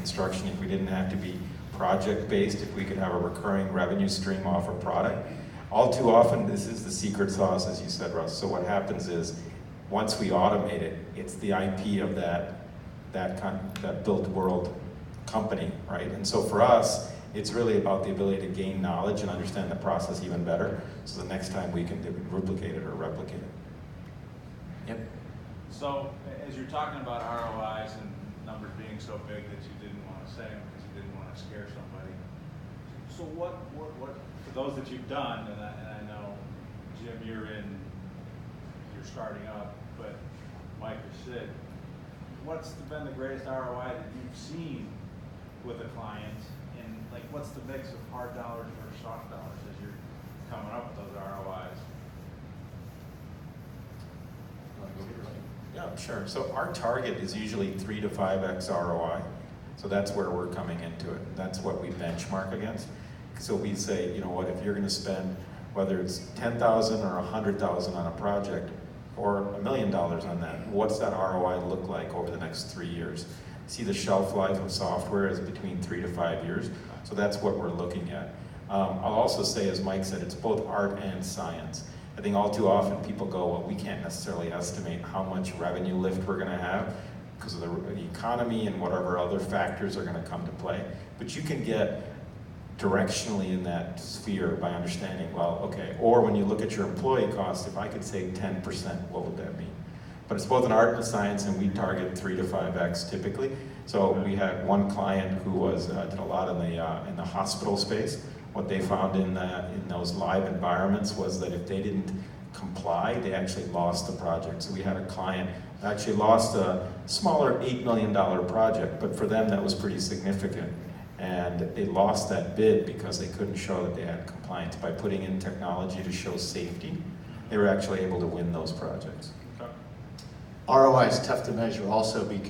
construction if we didn't have to be project-based, if we could have a recurring revenue stream off a product. All too often, this is the secret sauce, as you said, Russ. So what happens is, once we automate it, it's the IP of that BuiltWorld company, right? And so for us, it's really about the ability to gain knowledge and understand the process even better, so the next time we can duplicate it or replicate it. Yep. So as you're talking about ROIs and numbers being so big that you didn't want to say them because you didn't want to scare somebody. So what for those that you've done, and I know, Jim, you're starting up, but Mike or Sid, what's been the greatest ROI that you've seen with a client? And like, what's the mix of hard dollars versus soft dollars as you're coming up with those ROIs? Yeah, sure. So our target is usually 3 to 5x ROI. So that's where we're coming into it. That's what we benchmark against. So we say, you know what, if you're going to spend, whether it's $10,000 or $100,000 on a project, or $1 million on that, what's that ROI look like over the next 3 years? See, the shelf life of software is between 3 to 5 years. So that's what we're looking at. I'll also say, as Mike said, it's both art and science. I think all too often people go, well, we can't necessarily estimate how much revenue lift we're going to have because of the economy and whatever other factors are going to come to play. But you can get directionally in that sphere by understanding, well, okay, or when you look at your employee cost, if I could save 10%, what would that mean? But it's both an art and a science, and we target 3 to 5x typically. So we had one client who did a lot in the hospital space. What they found in those live environments was that if they didn't comply, they actually lost the project. So we had a client that actually lost a smaller $8 million project, but for them that was pretty significant. And they lost that bid because they couldn't show that they had compliance. By putting in technology to show safety, they were actually able to win those projects. ROI is tough to measure also because